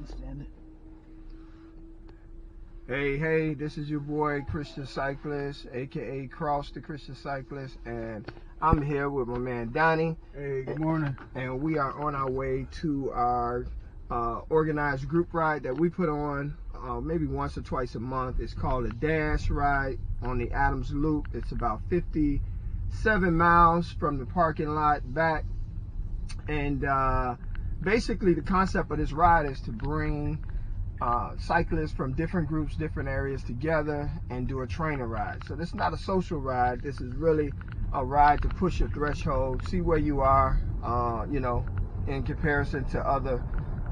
Stand it. Hey, this is your boy Christian Cyclist, aka Cross the Christian Cyclist, and I'm here with my man Delaney. Hey, good morning. And we are on our way to our organized group ride that we put on maybe once or twice a month. It's called a Dash Ride on the Adams Loop. It's about 57 miles from the parking lot back. And basically the concept of this ride is to bring cyclists from different groups, different areas together and do a trainer ride. So this is not a social ride. This is really a ride to push your threshold, see where you are, in comparison to other,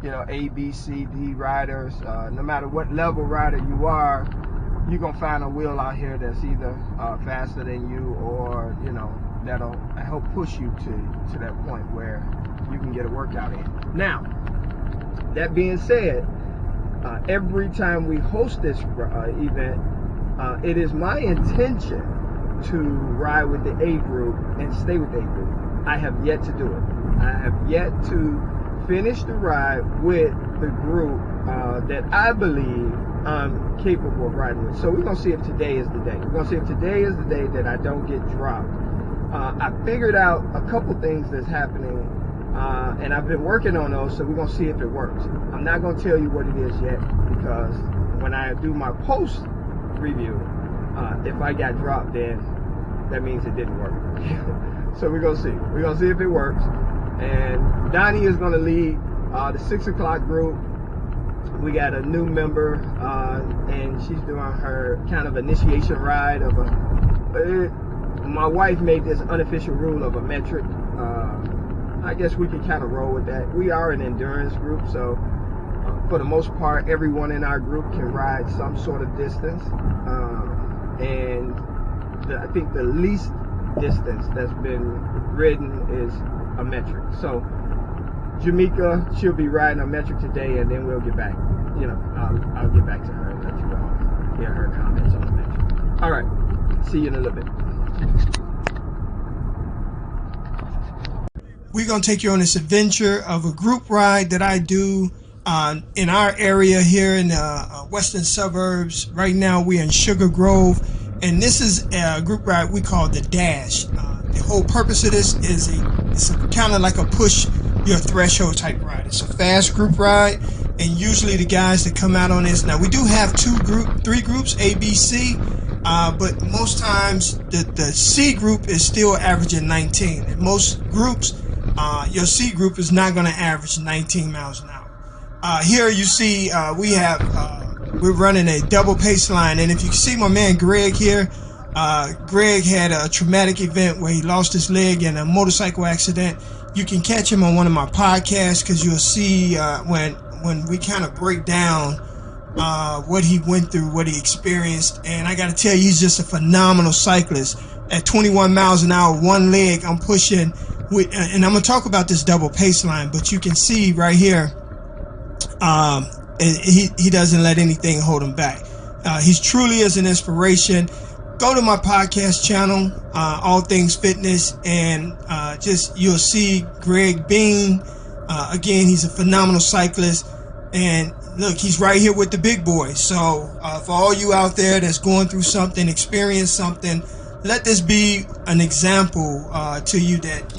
A, B, C, D riders. No matter what level rider you are, you're going to find a wheel out here that's either faster than you or, that'll help push you to that point where you can get a workout in. Now, that being said, every time we host this event, it is my intention to ride with the A group and stay with the A group. I have yet to do it. I have yet to finish the ride with the group that I believe I'm capable of riding with. So we're going to see if today is the day. We're going to see if today is the day that I don't get dropped. I figured out a couple things that's happening, and I've been working on those, so we're going to see if it works. I'm not going to tell you what it is yet, because when I do my post review, if I got dropped, then that means it didn't work. So we're going to see. We're going to see if it works. And Donnie is going to lead the 6 o'clock group. We got a new member, and she's doing her kind of initiation ride of my wife made this unofficial rule of a metric. I guess we can kind of roll with that. We are an endurance group, so for the most part, everyone in our group can ride some sort of distance. And I think the least distance that's been ridden is a metric. So Jamaica, she'll be riding a metric today, and then we'll get back. I'll get back to her and let you all hear her comments on the metric. All right, see you in a little bit. We're going to take you on this adventure of a group ride that I do in our area here in the western suburbs. Right now we're in Sugar Grove, and this is a group ride we call the Dash. The whole purpose of this is it's kind of like a push your threshold type ride. It's a fast group ride, and usually the guys that come out on this, now we do have three groups, A, B, C. But most times the C group is still averaging 19. In most groups, your C group is not going to average 19 miles an hour. Here you see we're running a double pace line, and if you see my man Greg here, Greg had a traumatic event where he lost his leg in a motorcycle accident. You can catch him on one of my podcasts, because you'll see when we kind of break down what he went through, what he experienced. And I got to tell you, he's just a phenomenal cyclist. At 21 miles an hour, one leg, I'm pushing with, and I'm going to talk about this double pace line, but you can see right here, he doesn't let anything hold him back. He's truly is an inspiration. Go to my podcast channel, All Things Fitness, and you'll see Greg Bean. Again, he's a phenomenal cyclist. And look, he's right here with the big boys. So for all you out there that's going through something, experience something, let this be an example to you that,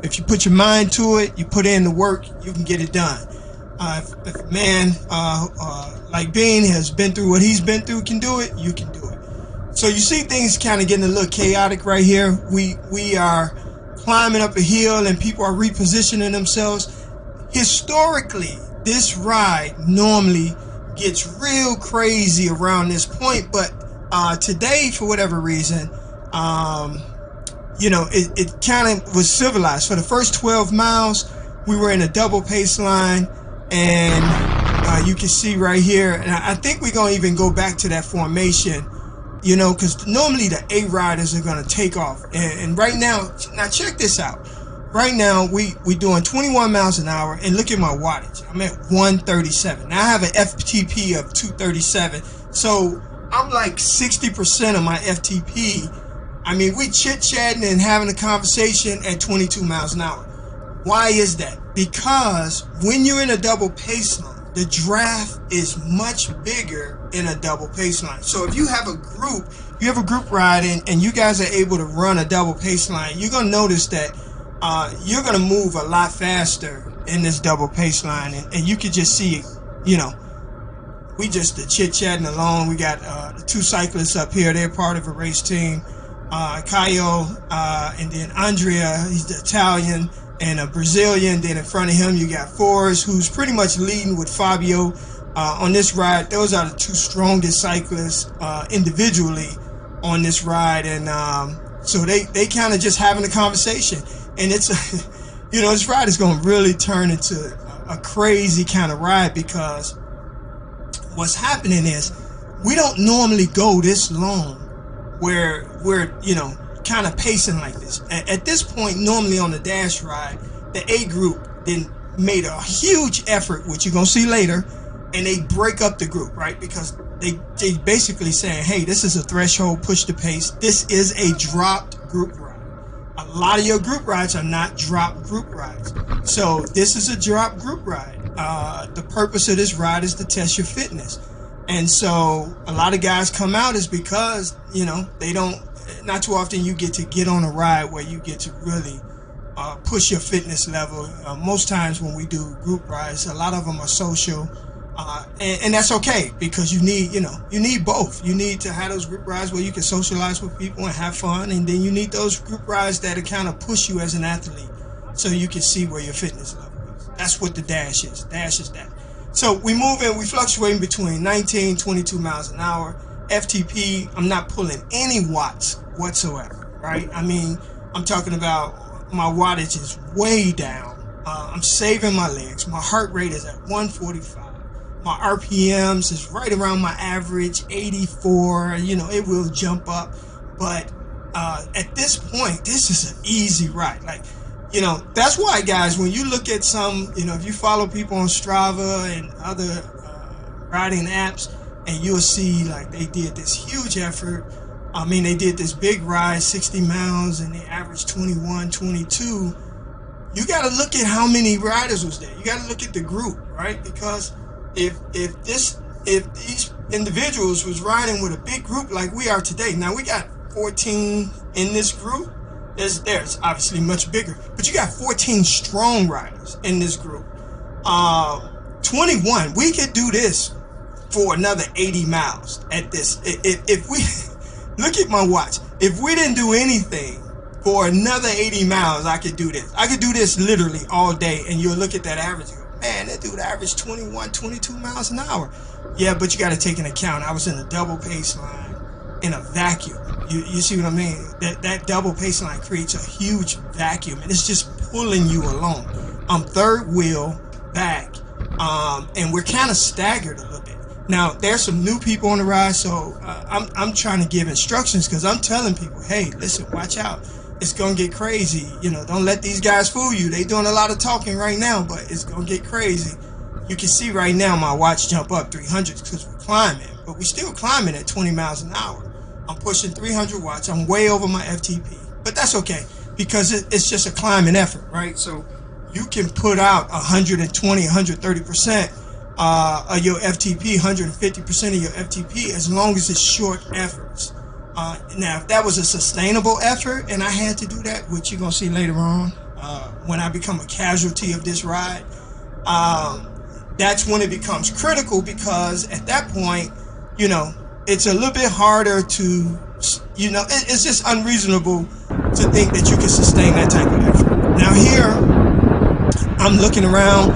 if you put your mind to it, you put in the work, you can get it done. If a man like Bean has been through what he's been through, can do it, you can do it. So you see things kind of getting a little chaotic right here. We are climbing up a hill, and people are repositioning themselves. Historically, this ride normally gets real crazy around this point, but today, for whatever reason, it kind of was civilized. For the first 12 miles, we were in a double pace line, and you can see right here, and I think we're going to even go back to that formation, because normally the A riders are going to take off. And right now check this out. Right now, we doing 21 miles an hour, and look at my wattage. I'm at 137. Now I have an FTP of 237, so I'm like 60% of my FTP. I mean, we chit-chatting and having a conversation at 22 miles an hour. Why is that? Because when you're in a double pace line, the draft is much bigger in a double pace line. So if you have a group ride and you guys are able to run a double pace line, you're going to notice that you're going to move a lot faster in this double pace line. And you can just see, you know, we just chit-chatting along. We got the two cyclists up here. They're part of a race team. Caio and then Andrea, he's the Italian, and a Brazilian. Then in front of him, you got Forrest, who's pretty much leading with Fabio on this ride. Those are the two strongest cyclists individually on this ride. And so they kind of just having a conversation. And it's, you know, this ride is going to really turn into a crazy kind of ride, because what's happening is we don't normally go this long where we're, you know, kind of pacing like this. At this point, normally on the dash ride, the A group then made a huge effort, which you're going to see later, and they break up the group, right? Because they basically saying, hey, this is a threshold, push the pace. This is a dropped group ride. A lot of your group rides are not drop group rides. So this is a drop group ride. The purpose of this ride is to test your fitness. And so a lot of guys come out is because, you know, they don't, not too often you get on a ride where you get to really push your fitness level. Most times when we do group rides, a lot of them are social. And that's okay, because you need, you know, you need both. You need to have those group rides where you can socialize with people and have fun. And then you need those group rides that kind of push you as an athlete so you can see where your fitness level is. That's what the dash is. Dash is that. So we move in, we fluctuating between 19, 22 miles an hour. FTP, I'm not pulling any watts whatsoever, right? I mean, I'm talking about my wattage is way down. I'm saving my legs. My heart rate is at 145. My RPMs is right around my average, 84. You know, it will jump up. But at this point, this is an easy ride. Like, you know, that's why, guys, when you look at some, you know, if you follow people on Strava and other riding apps, and you'll see like they did this huge effort. I mean, they did this big ride, 60 miles, and they averaged 21, 22. You got to look at how many riders was there. You got to look at the group, right? Because if these individuals was riding with a big group like we are today, now we got 14 in this group. There's obviously much bigger, but you got 14 strong riders in this group. 21, we could do this for another 80 miles at this. If we look at my watch, if we didn't do anything for another 80 miles, I could do this. I could do this literally all day, and you'll look at that average and go, man, that dude averaged 21, 22 miles an hour. Yeah, but you got to take into account, I was in a double pace line in a vacuum. You see what I mean? That double pace line creates a huge vacuum, and it's just pulling you along. I'm third wheel back, and we're kind of staggered a little bit. Now, there's some new people on the ride, so I'm trying to give instructions, because I'm telling people, hey, listen, watch out. It's going to get crazy. You know, don't let these guys fool you. They doing a lot of talking right now, but it's going to get crazy. You can see right now my watch jump up 300 because we're climbing, but we're still climbing at 20 miles an hour. I'm pushing 300 watts. I'm way over my FTP, but that's okay, because it's just a climbing effort, right? So you can put out 120, 130% of your FTP, 150% of your FTP, as long as it's short efforts. Now, if that was a sustainable effort and I had to do that, which you're going to see later on, when I become a casualty of this ride, that's when it becomes critical, because at that point, you know, it's a little bit harder to, you know, it's just unreasonable to think that you can sustain that type of effort. Now here, I'm looking around,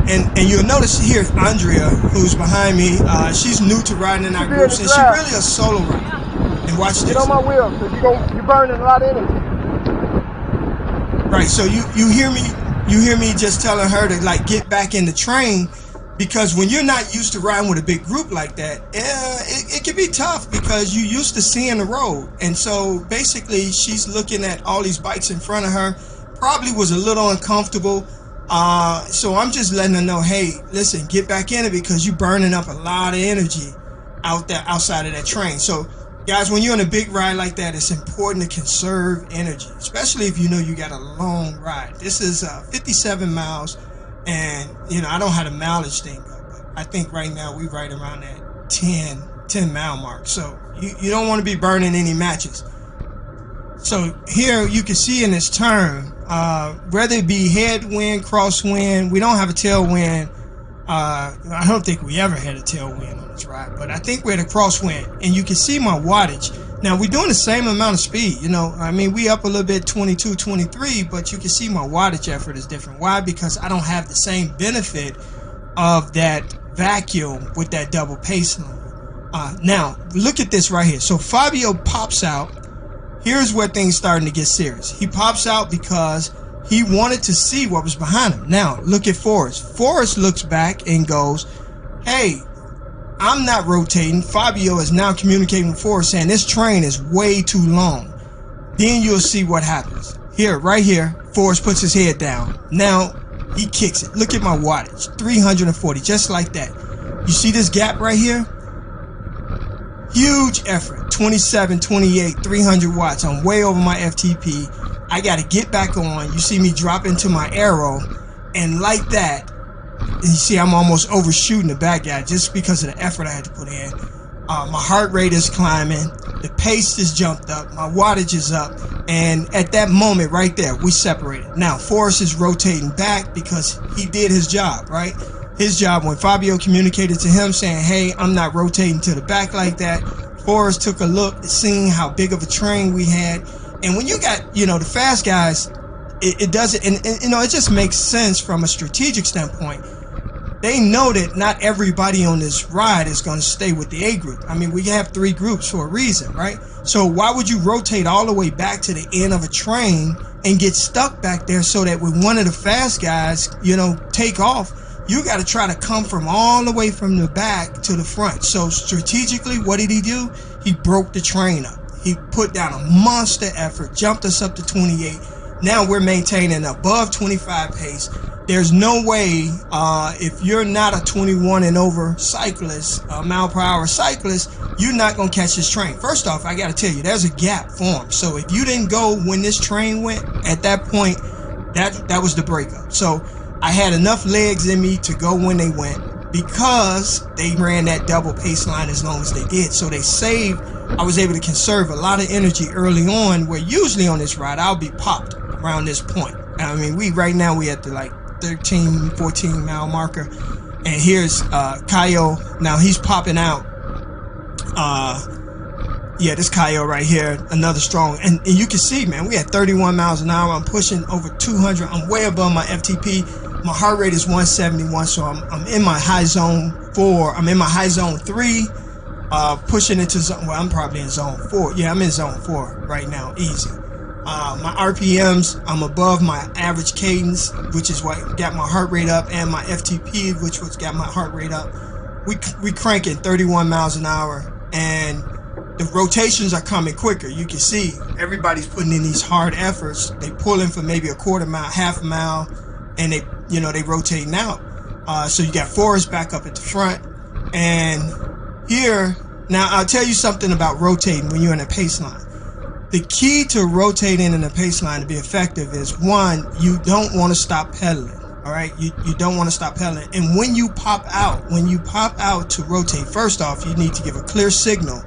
and you'll notice here, Andrea, who's behind me, she's new to riding in our groups, and she's really a solo rider. And watch this. Get on my wheel, because you're burning a lot of energy. Right, so you hear me just telling her to like get back in the train, because when you're not used to riding with a big group like that, it can be tough, because you used to seeing the road. And so basically she's looking at all these bikes in front of her, probably was a little uncomfortable. So I'm just letting her know, hey, listen, get back in it, because you're burning up a lot of energy out there outside of that train. So guys, when you're on a big ride like that, it's important to conserve energy, especially if you know you got a long ride. This is 57 miles, and you know, I don't have the mileage thing up, but I think right now we right around that 10 mile mark. So you don't want to be burning any matches. So here you can see in this turn, whether it be headwind, crosswind, we don't have a tailwind. I don't think we ever had a tailwind on this ride, but I think we're at a crosswind, and you can see my wattage. Now we're doing the same amount of speed, you know, I mean, we up a little bit, 22, 23, but you can see my wattage effort is different. Why? Because I don't have the same benefit of that vacuum with that double pace line. Now look at this right here. So Fabio pops out. Here's where things starting to get serious. He pops out because he wanted to see what was behind him. Now look at Forrest. Forrest looks back and goes, hey, I'm not rotating. Fabio is now communicating with Forrest saying this train is way too long. Then you'll see what happens. Here, right here, Forrest puts his head down. Now he kicks it. Look at my wattage, 340, just like that. You see this gap right here? Huge effort, 27, 28, 300 watts. I'm way over my FTP. I got to get back on. You see me drop into my arrow, and like that, you see I'm almost overshooting the back guy just because of the effort I had to put in. My heart rate is climbing, the pace is jumped up, my wattage is up, and at that moment right there, we separated. Now Forrest is rotating back because he did his job, right? His job, when Fabio communicated to him saying, hey, I'm not rotating to the back like that, Forrest took a look, seeing how big of a train we had. And when you got, you know, the fast guys, it doesn't, and you know, it just makes sense from a strategic standpoint. They know that not everybody on this ride is going to stay with the A group. I mean, we have 3 groups for a reason, right? So why would you rotate all the way back to the end of a train and get stuck back there so that when one of the fast guys, you know, take off, you got to try to come from all the way from the back to the front. So strategically, what did he do? He broke the train up. He put down a monster effort, jumped us up to 28. Now we're maintaining above 25 pace. There's no way, if you're not a 21 and over cyclist, mile per hour cyclist, you're not going to catch this train. First off, I got to tell you, there's a gap formed. So if you didn't go when this train went, at that point, that was the breakup. So I had enough legs in me to go when they went because they ran that double pace line as long as they did. So they saved, I was able to conserve a lot of energy early on, where usually on this ride, I'll be popped around this point. I mean, right now we at the like 13, 14 mile marker. And here's Kyle. Now he's popping out. Yeah, this Kyle right here, another strong. And you can see, man, we at 31 miles an hour. I'm pushing over 200. I'm way above my FTP. My heart rate is 171, so I'm in my high zone 4. I'm in my high zone 3, pushing into zone, well, I'm probably in zone 4. Yeah, I'm in zone 4 right now, easy. My RPMs, I'm above my average cadence, which is what got my heart rate up, and my FTP, which was got my heart rate up. We cranking 31 miles an hour, and the rotations are coming quicker. You can see everybody's putting in these hard efforts. They pulling for maybe a quarter mile, half a mile, and they, you know, they rotating out. So you got Forrest back up at the front, and here, now I'll tell you something about rotating when you're in a pace line. The key to rotating in a pace line to be effective is, one, you don't want to stop pedaling. All right, you don't want to stop pedaling. And when you pop out to rotate, first off, you need to give a clear signal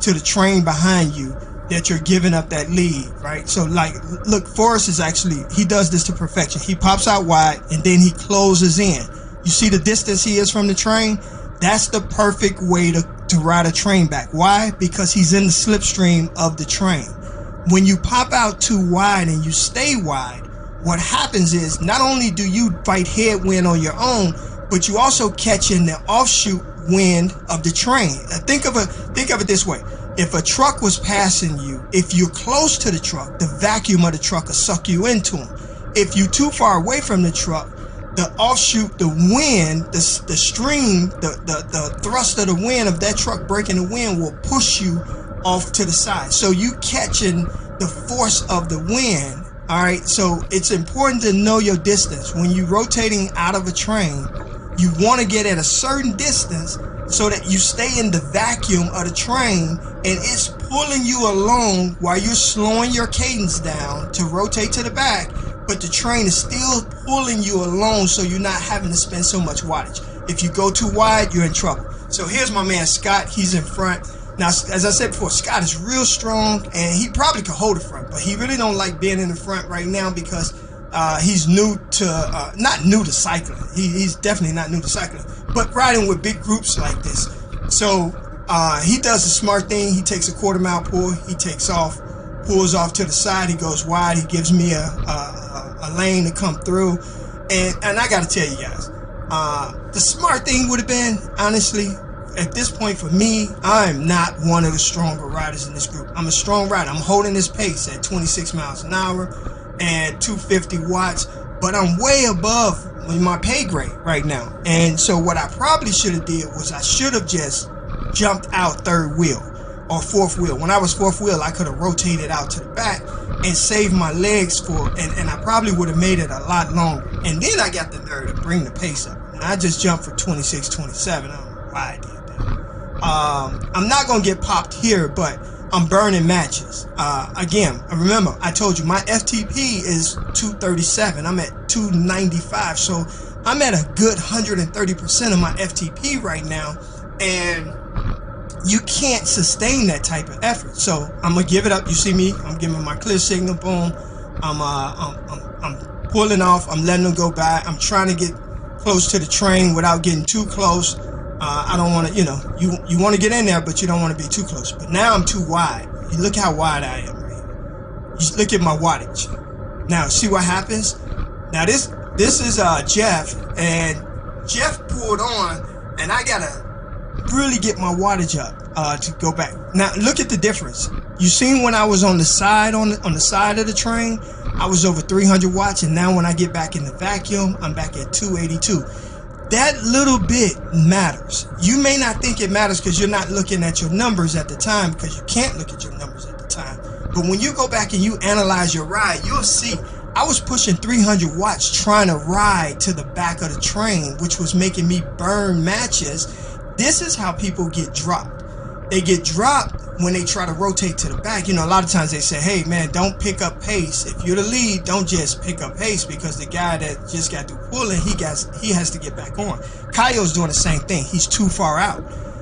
to the train behind you that you're giving up that lead, right? So like, look, Forrest is actually, he does this to perfection. He pops out wide and then he closes in. You see the distance he is from the train? That's the perfect way to ride a train back. Why? Because he's in the slipstream of the train. When you pop out too wide and you stay wide, what happens is not only do you fight headwind on your own, but you also catch in the offshoot wind of the train. Think of it this way. If a truck was passing you, if you're close to the truck, the vacuum of the truck will suck you into him. If you're too far away from the truck, the offshoot, the wind, the stream, the thrust of the wind of that truck breaking the wind will push you off to the side. So you catching the force of the wind. All right. So it's important to know your distance. When you're rotating out of a train, you want to get at a certain distance so that you stay in the vacuum of the train and it's pulling you along while you're slowing your cadence down to rotate to the back. but the train is still pulling you along, so you're not having to spend so much wattage. If you go too wide, you're in trouble. So here's my man Scott. He's in front. Now, as I said before, Scott is real strong, and he probably could hold the front, but he really don't like being in the front right now because he's new to, not new to cycling. He's definitely not new to cycling, but riding with big groups like this. So he does a smart thing. He takes a quarter-mile pull. He takes off, pulls off to the side. He goes wide. He gives me a lane to come through. And I got to tell you guys, the smart thing would have been, honestly, at this point for me, I'm not one of the stronger riders in this group. I'm a strong rider. I'm holding this pace at 26 miles an hour and 250 watts, but I'm way above my pay grade right now. And so what I probably should have did was I should have just jumped out third wheel or fourth wheel. When I was fourth wheel, I could have rotated out to the back and saved my legs for, and I probably would have made it a lot longer. And then I got the nerve to bring the pace up. And I just jumped for 26, 27. I don't know why I did that. I'm not going to get popped here, but I'm burning matches. Again, remember, I told you my FTP is 237. I'm at 295. So I'm at a good 130% of my FTP right now. And you can't sustain that type of effort. So I'm gonna give it up. You see me, I'm giving my clear signal, boom. I'm pulling off, I'm letting them go by. I'm trying to get close to the train without getting too close. I don't want to, you want to get in there, but you don't want to be too close. But now I'm too wide. You look how wide I am right here. You look at my wattage. Now see what happens. Now this is Jeff, and Jeff pulled on, and I gotta really get my wattage up to go back. Now look at the difference. You seen when I was on the side on the side of the train, I was over 300 watts, and now when I get back in the vacuum, I'm back at 282. That little bit matters. You may not think it matters because you're not looking at your numbers at the time, because you can't look at your numbers at the time. But when you go back and you analyze your ride, you'll see I was pushing 300 watts trying to ride to the back of the train, which was making me burn matches. This is how people get dropped. They get dropped when they try to rotate to the back. A lot of times they say, hey man, don't pick up pace. If you're the lead, don't just pick up pace, because the guy that just got through pulling, he has to get back on. Kayo's doing the same thing. He's too far out.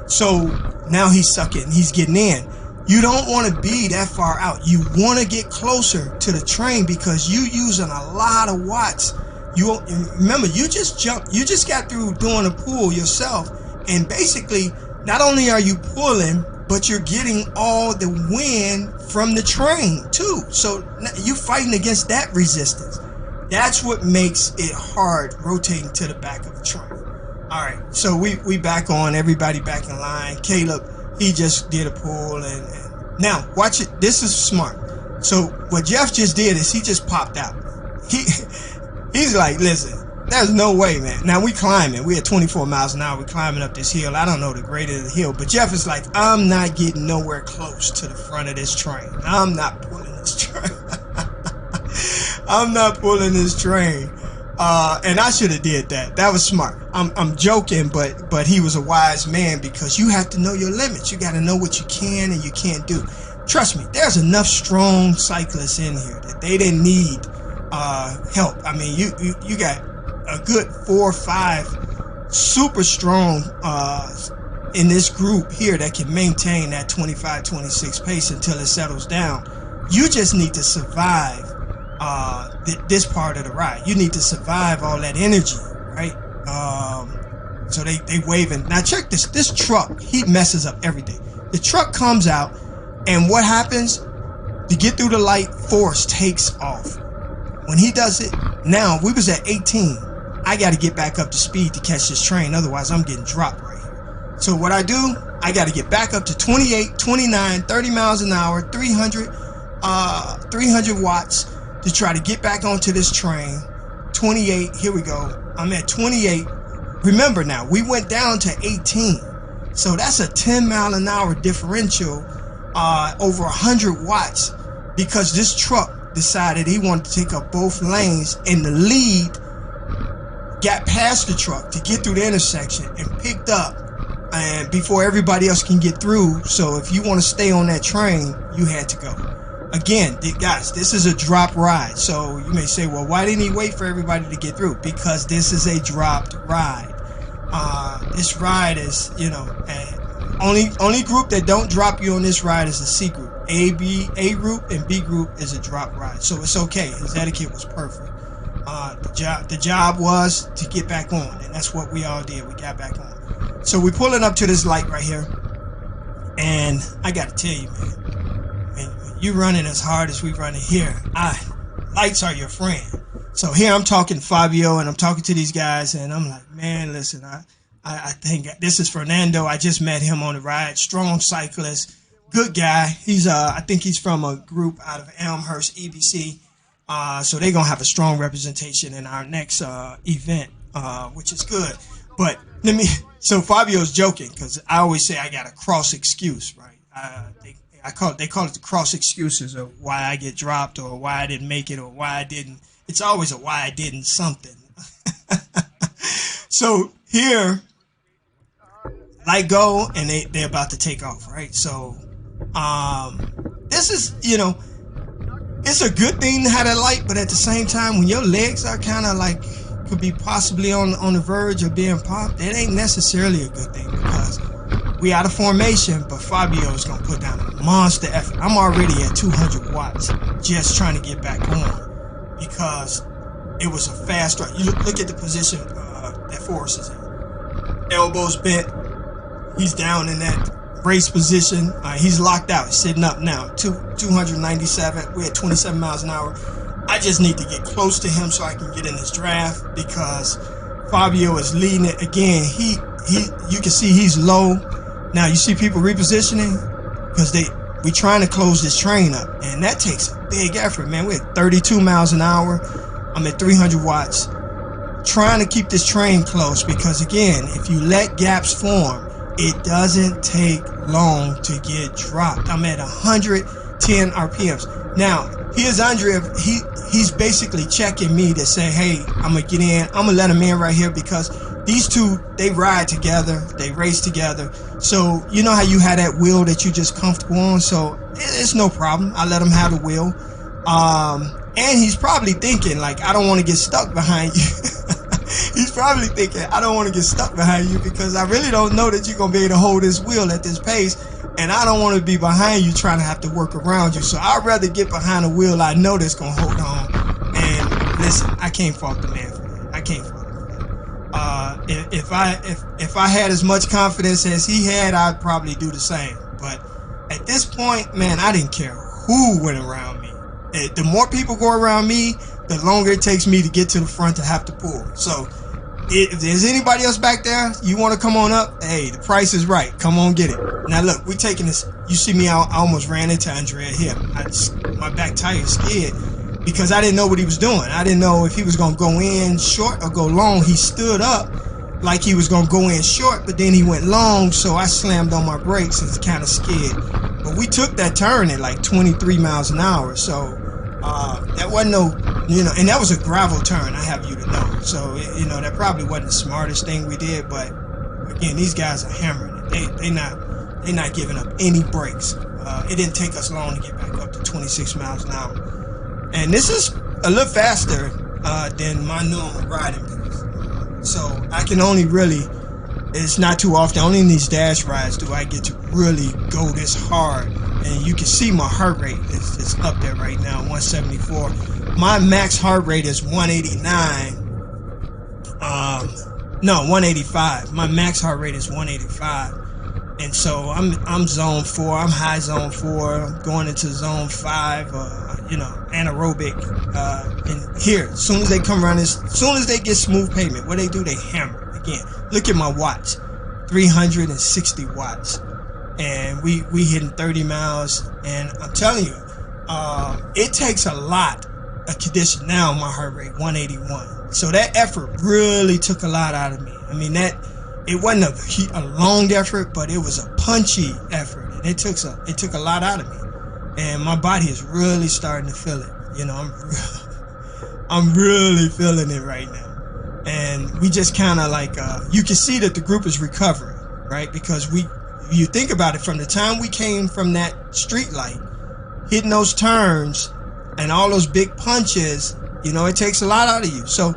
So now he's sucking, he's getting in. You don't want to be that far out. You want to get closer to the train because you using a lot of watts. You remember, you just jumped, you just got through doing a pull yourself. And basically, not only are you pulling, but you're getting all the wind from the train too. So you're fighting against that resistance. That's what makes it hard rotating to the back of the train. All right, so we back on, everybody back in line. Caleb, he just did a pull, and now watch it. This is smart. So what Jeff just did is he just popped out. He's like, listen, there's no way, man. Now we climbing. We at 24 miles an hour. We're climbing up this hill. I don't know the grade of the hill, but Jeff is like, I'm not getting nowhere close to the front of this train. I'm not pulling this train. I'm not pulling this train. And I should have did that. That was smart. I'm joking, but he was a wise man, because you have to know your limits. You got to know what you can and you can't do. Trust me, there's enough strong cyclists in here that they didn't need help. I mean, you got a good 4 or 5 super strong in this group here that can maintain that 25, 26 pace until it settles down. You just need to survive this part of the ride. You need to survive all that energy, right? So they waving. Now check this. This truck, he messes up everything. The truck comes out, and what happens? To get through the light, force takes off. When he does it, now we was at 18. I got to get back up to speed to catch this train. Otherwise, I'm getting dropped right here. So what I do, I got to get back up to 28, 29, 30 miles an hour, 300 watts to try to get back onto this train. 28, here we go. I'm at 28. Remember now, we went down to 18. So that's a 10 mile an hour differential, over 100 watts, because this truck decided he wanted to take up both lanes, and the lead got past the truck to get through the intersection and picked up, and before everybody else can get through. So if you want to stay on that train, you had to go. again, guys, this is a drop ride. So you may say, well, why didn't he wait for everybody to get through? Because this is a dropped ride. This ride is, you know, only group that don't drop you on this ride is the C group. A group and B group is a drop ride, so it's okay. His etiquette was perfect. The job was to get back on, and that's what we all did. We got back on. So we pulling up to this light right here, and I got to tell you, man, when you running as hard as we running here, lights are your friend. So here I'm talking to Fabio, and I'm talking to these guys, and I'm like, man, listen, I think this is Fernando. I just met him on the ride. Strong cyclist, good guy. He's I think he's from a group out of Elmhurst, EBC. So they're gonna have a strong representation in our next event, which is good. But so Fabio's joking because I always say I got a cross excuse, right? They call it the cross excuses of why I get dropped or why I didn't make it or why I didn't. It's always a why I didn't something. So here, light go, and they're about to take off, right? So this is, you know, it's a good thing to have that light, but at the same time, when your legs are kind of like could be possibly on the verge of being popped, it ain't necessarily a good thing because we out of formation, but Fabio is gonna put down a monster effort. I'm already at 200 watts just trying to get back on because it was a fast ride. You look at the position that Forrest is in. Elbows bent. He's down in that race position. He's locked out. He's sitting up now. 297. We're at 27 miles an hour. I just need to get close to him so I can get in this draft because Fabio is leading it again. You can see he's low. Now you see people repositioning because we trying to close this train up, and that takes a big effort, man. We're at 32 miles an hour. I'm at 300 watts. Trying to keep this train close because again, if you let gaps form, it doesn't take long to get dropped. I'm at 110 RPMs. Now, here's Andrea. He's basically checking me to say, hey, I'm going to get in. I'm going to let him in right here because these two, they ride together. They race together. So, you know how you have that wheel that you just comfortable on? So, it's no problem. I let him have the wheel. And he's probably thinking, like, I don't want to get stuck behind you. He's probably thinking, I don't want to get stuck behind you because I really don't know that you're going to be able to hold this wheel at this pace. And I don't want to be behind you trying to have to work around you. So I'd rather get behind a wheel I know that's going to hold on. And listen, I can't fault the man for that. I can't fault him for that. If I had as much confidence as he had, I'd probably do the same. But at this point, man, I didn't care who went around me. The more people go around me, the longer it takes me to get to the front to have to pull. So if there's anybody else back there, you want to come on up, hey, the price is right. Come on, get it. Now look, we're taking this. You see me, I almost ran into Andrea here. My back tire skid because I didn't know what he was doing. I didn't know if he was going to go in short or go long. He stood up like he was going to go in short, but then he went long, so I slammed on my brakes and kind of skid. But we took that turn at like 23 miles an hour, so that wasn't no, you know, and that was a gravel turn, I have you to know. So, you know, that probably wasn't the smartest thing we did, but again, these guys are hammering it. They're not giving up any brakes. It didn't take us long to get back up to 26 miles an hour. And this is a little faster than my normal riding pace. So I can only really, it's not too often, only in these dash rides do I get to really go this hard. And you can see my heart rate is up there right now, 174. My max heart rate is 189. No, 185. My max heart rate is 185. And so I'm zone 4. I'm high zone 4. I'm going into zone 5. You know, anaerobic. And here, as soon as they come around this, as soon as they get smooth pavement, what they do, they hammer again. Look at my watts, 360 watts. And we hitting 30 miles, and I'm telling you, it takes a lot of condition. Now my heart rate 181, so that effort really took a lot out of me. I mean, that it wasn't a long effort, but it was a punchy effort, and it took a lot out of me, and my body is really starting to feel it. You know, I'm really feeling it right now, and we just kind of like you can see that the group is recovering, right? Because you think about it, from the time we came from that street light, hitting those turns and all those big punches, you know, it takes a lot out of you. So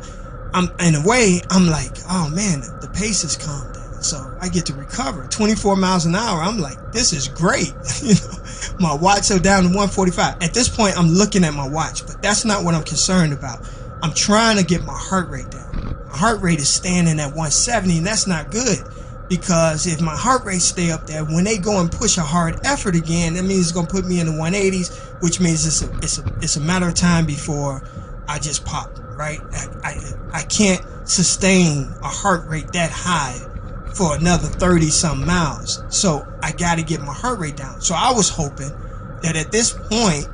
I'm, in a way, I'm like, oh man, the pace has calmed down. So I get to recover 24 miles an hour. I'm like, this is great. You know, my watch are down to 145. At this point, I'm looking at my watch, but that's not what I'm concerned about. I'm trying to get my heart rate down. My heart rate is standing at 170, and that's not good, because if my heart rate stay up there, when they go and push a hard effort again, that means it's gonna put me in the 180s, which means it's a matter of time before I just pop, right? I can't sustain a heart rate that high for another 30 some miles. So I got to get my heart rate down. So I was hoping that at this point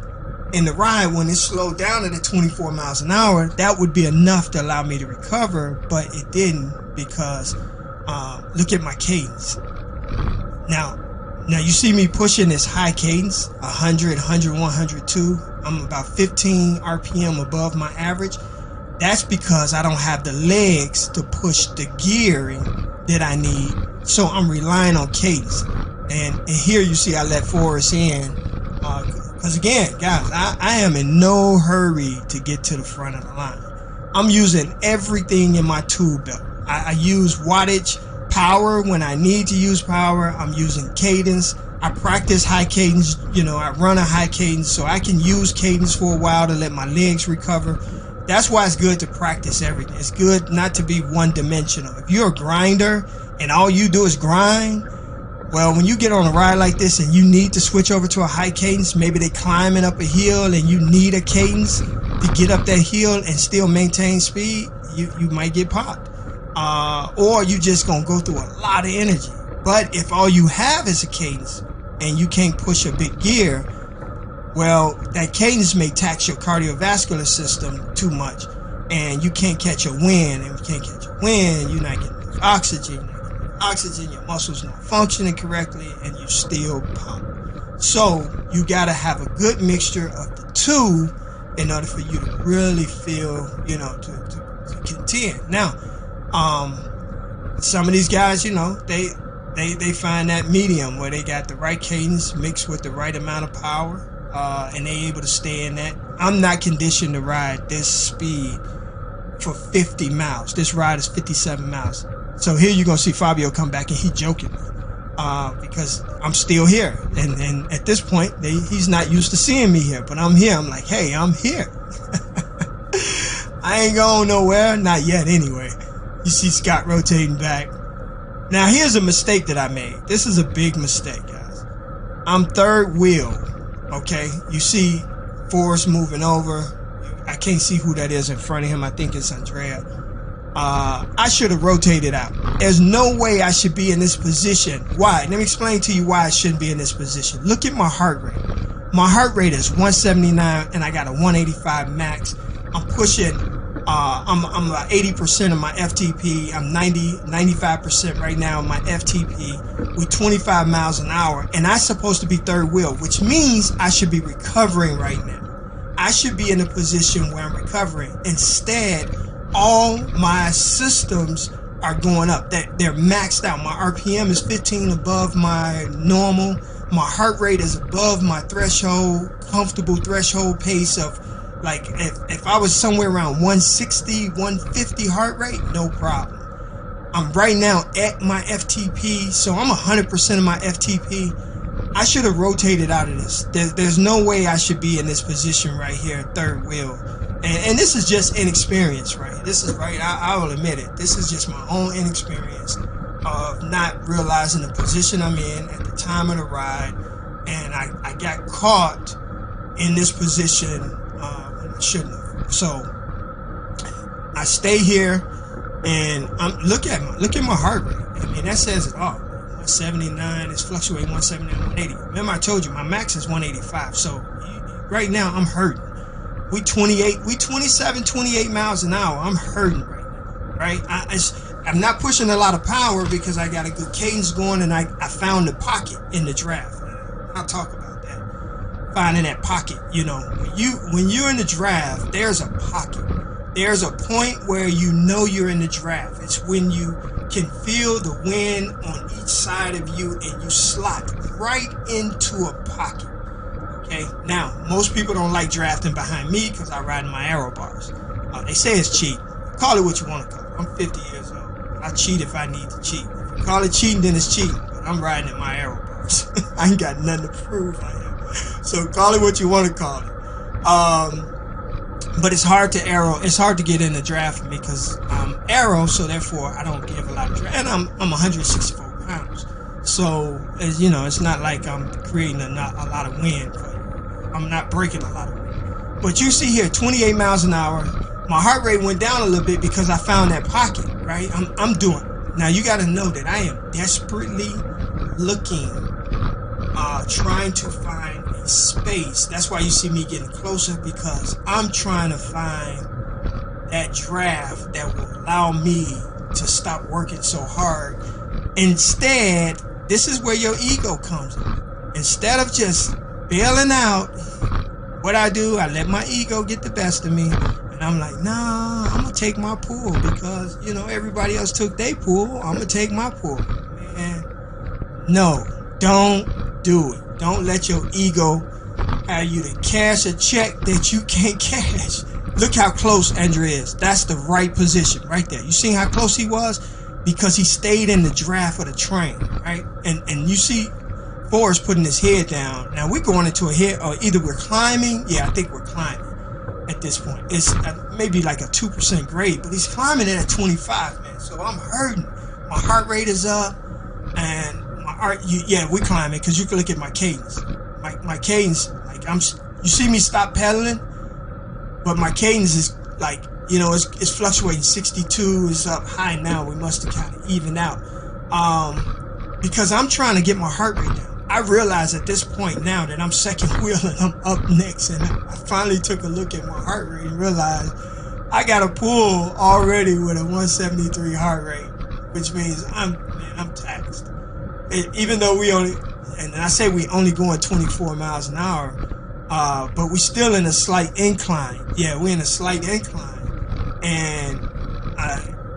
in the ride, when it slowed down to the 24 miles an hour, that would be enough to allow me to recover, but it didn't, because look at my cadence. Now you see me pushing this high cadence, 100, 101, 102. I'm about 15 RPM above my average. That's because I don't have the legs to push the gearing that I need. So I'm relying on cadence. And here you see I let Forrest in. Because again, guys, I am in no hurry to get to the front of the line. I'm using everything in my tool belt. I use wattage, power when I need to use power. I'm using cadence. I practice high cadence. You know, I run a high cadence so I can use cadence for a while to let my legs recover. That's why it's good to practice everything. It's good not to be one-dimensional. If you're a grinder and all you do is grind, well, when you get on a ride like this and you need to switch over to a high cadence, maybe they climbing up a hill and you need a cadence to get up that hill and still maintain speed, you might get popped. Or you just gonna go through a lot of energy. But if all you have is a cadence and you can't push a big gear, well, that cadence may tax your cardiovascular system too much, and you can't catch a wind. And if you can't catch a wind, you're not getting enough oxygen. Your muscles not functioning correctly, and you still pop. So you gotta have a good mixture of the two in order for you to really feel, you know, to contend. Now, some of these guys, you know, they find that medium where they got the right cadence mixed with the right amount of power. And they're able to stay in that. I'm not conditioned to ride this speed for 50 miles. This ride is 57 miles. So here you're going to see Fabio come back, and he's joking because I'm still here. And at this point, he's not used to seeing me here, but I'm here. I'm like, hey, I'm here. I ain't going nowhere. Not yet, anyway. You see Scott rotating back. Now, here's a mistake that I made. This is a big mistake, guys. I'm third wheel. Okay, you see Forrest moving over. I can't see who that is in front of him. I think it's Andrea. I should have rotated out. There's no way I should be in this position. Why? Let me explain to you why I shouldn't be in this position. Look at my heart rate. My heart rate is 179, and I got a 185 max. I'm pushing. I'm about 80% of my FTP. I'm 95% right now of my FTP with 25 miles an hour, and I'm supposed to be third wheel, which means I should be recovering right now. I should be in a position where I'm recovering. Instead, all my systems are going up. They're maxed out. My RPM is 15 above my normal. My heart rate is above my threshold, comfortable threshold pace of, like, if I was somewhere around 160, 150 heart rate, no problem. I'm right now at my FTP, so I'm 100% of my FTP. I should have rotated out of this. There's no way I should be in this position right here, third wheel. And this is just inexperience, right? This is right. I will admit it. This is just my own inexperience of not realizing the position I'm in at the time of the ride, and I got caught in this position when I shouldn't have. So I stay here, and look at my heart rate. I mean, that says it all. 179 is fluctuating 179, 180. Remember, I told you my max is 185. So right now I'm hurting. We 27, 28 miles an hour. I'm hurting right now, right? I'm not pushing a lot of power because I got a good cadence going, and I found the pocket in the draft. I'll talk about that. Finding that pocket, you know, when you're in the draft, there's a pocket. There's a point where you know you're in the draft. It's when you can feel the wind on each side of you and you slot right into a pocket. Okay, now most people don't like drafting behind me because I ride in my aero bars. They say it's cheating. Call it what you want to call it. I'm 50 years old. I cheat if I need to cheat. If you call it cheating, then it's cheating. But I'm riding in my aero bars. I ain't got nothing to prove I am. So call it what you want to call it. But it's hard to aero. It's hard to get in the draft for me because I'm aero, so therefore I don't give a lot of draft. And I'm 164 pounds. So, as you know, it's not like I'm creating a lot of wind. I'm not breaking a lot of wind. But you see here, 28 miles an hour. My heart rate went down a little bit because I found that pocket, right? I'm doing it. Now, you got to know that I am desperately looking, trying to find a space. That's why you see me getting closer, because I'm trying to find that draft that will allow me to stop working so hard. Instead, this is where your ego comes in. Instead of just bailing out, what I do, I let my ego get the best of me. And I'm like, nah, I'm going to take my pool because, you know, everybody else took their pool. I'm going to take my pool. Man, no, don't do it. Don't let your ego have you to cash a check that you can't cash. Look how close Andrew is. That's the right position right there. You see how close he was? Because he stayed in the draft of the train, right? And you see Forrest putting his head down. Now we're going into a head, or either we're climbing. Yeah, I think we're climbing at this point. It's maybe like a 2% grade, but he's climbing it at 25, man. So I'm hurting. My heart rate is up, and my heart. Yeah, we're climbing because you can look at my cadence. My cadence, like you see me stop pedaling, but my cadence is like, you know, it's fluctuating. 62 is up high now. We must have kind of evened out. Because I'm trying to get my heart rate down. I realize at this point now that I'm second wheel and I'm up next, and I finally took a look at my heart rate and realized I got a pool already with a 173 heart rate, which means I'm taxed. Even though we only, and I say we only going 24 miles an hour, but we still in a slight incline. Yeah, we're in a slight incline, and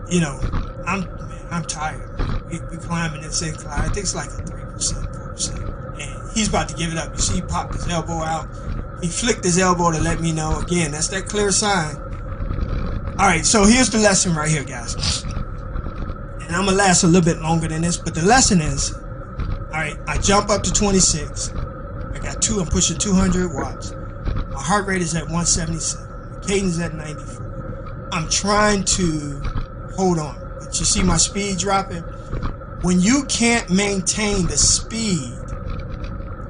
you know, I'm tired. We climbing this incline. I think it's like a 3%, 4%. And he's about to give it up. You see, he popped his elbow out. He flicked his elbow to let me know. Again, that's that clear sign. All right, so here's the lesson right here, guys. And I'm going to last a little bit longer than this, but the lesson is, all right, I jump up to 26. I'm pushing 200 watts. My heart rate is at 177. My cadence is at 94. I'm trying to hold on. But you see my speed dropping? When you can't maintain the speed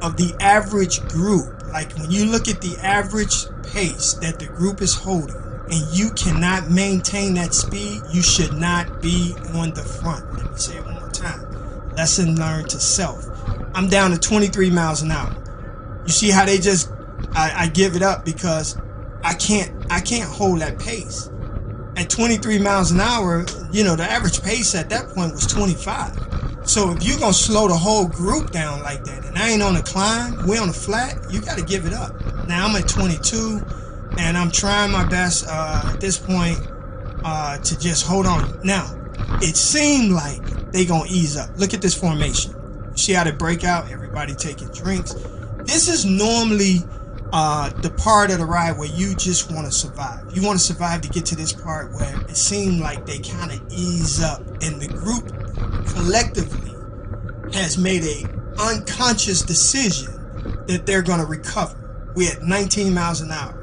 of the average group, like when you look at the average pace that the group is holding, and you cannot maintain that speed, you should not be on the front. Let me say it one more time. Lesson learned to self. I'm down to 23 miles an hour. You see how they just, I give it up because I can't hold that pace. At 23 miles an hour, you know, the average pace at that point was 25. So if you're going to slow the whole group down like that, and I ain't on a climb, we're on a flat, you got to give it up. Now I'm at 22, and I'm trying my best at this point to just hold on. Now, it seemed like they going to ease up. Look at this formation. You see how they break out? Everybody taking drinks. This is normally the part of the ride where you just want to survive. You want to survive to get to this part where it seemed like they kind of ease up, and the group collectively has made a unconscious decision that they're going to recover. We're at 19 miles an hour.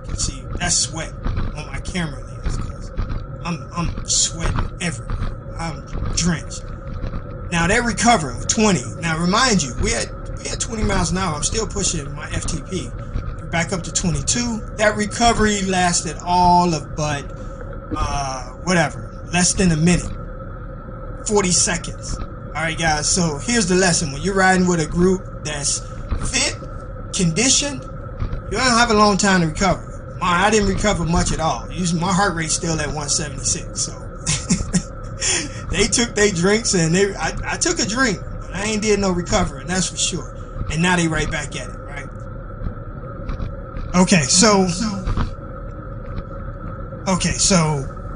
You can see that's sweat on my camera lens because I'm sweating everywhere. I'm drenched. Now they recover of 20. Now remind you, we had 20 miles an hour. I'm still pushing my FTP. We're back up to 22. That recovery lasted all of but less than a minute, 40 seconds. All right, guys. So here's the lesson: when you're riding with a group that's fit, conditioned, you don't have a long time to recover. I didn't recover much at all. My heart rate's still at 176. So they took their drinks, and I took a drink, but I ain't did no recovering, that's for sure. And now they right back at it, right? Okay, so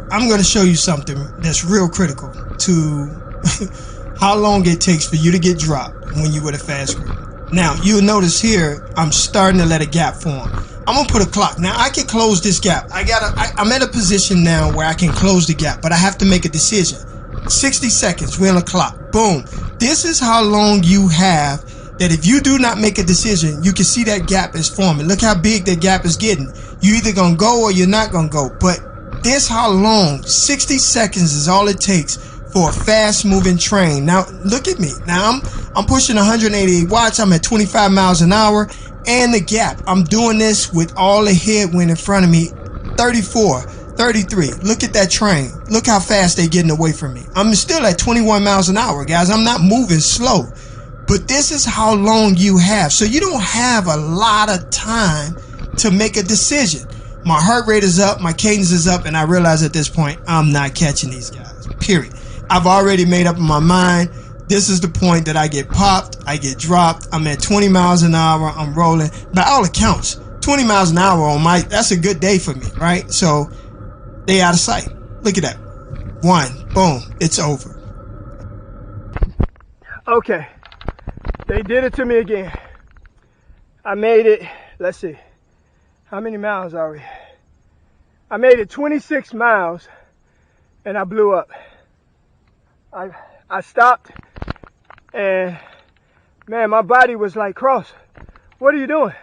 I'm going to show you something that's real critical to how long it takes for you to get dropped when you with a fast group. Now you'll notice here I'm starting to let a gap form. I'm gonna put a clock. Now I can close this gap. I'm at a position now where I can close the gap, but I have to make a decision. 60 seconds, we're on a clock. Boom. This is how long you have that if you do not make a decision, you can see that gap is forming. Look how big that gap is getting. You either gonna go or you're not gonna go. But this how long, 60 seconds is all it takes for a fast moving train. Now look at me. Now I'm pushing 188 watts. I'm at 25 miles an hour. And the gap, I'm doing this with all the headwind in front of me. 34, 33. Look at that train. Look how fast they're getting away from me. I'm still at 21 miles an hour, guys. I'm not moving slow. But this is how long you have. So you don't have a lot of time to make a decision. My heart rate is up, my cadence is up, and I realize at this point, I'm not catching these guys, period. I've already made up my mind. This is the point that I get popped, I get dropped. I'm at 20 miles an hour, I'm rolling. By all accounts, 20 miles an hour on that's a good day for me, right? So they out of sight. Look at that. One, boom, it's over. Okay, they did it to me again. I made it, let's see, how many miles are we? I made it 26 miles and I blew up. I stopped and man, my body was like, Cross, what are you doing?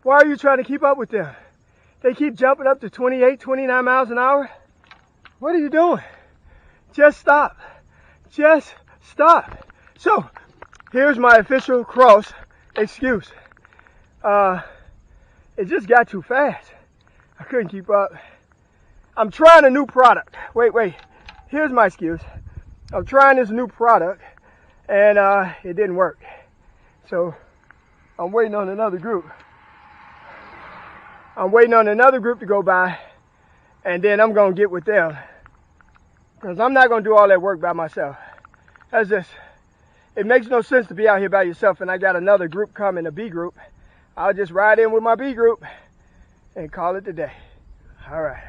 Why are you trying to keep up with them? They keep jumping up to 28, 29 miles an hour. What are you doing? Just stop. Just stop. So here's my official Cross excuse. It just got too fast. I couldn't keep up. I'm trying a new product. Wait. Here's my excuse. I'm trying this new product and it didn't work. So I'm waiting on another group. I'm waiting on another group to go by and then I'm gonna get with them. Because I'm not gonna do all that work by myself. It makes no sense to be out here by yourself and I got another group coming, a B group. I'll just ride in with my B group and call it a day. All right.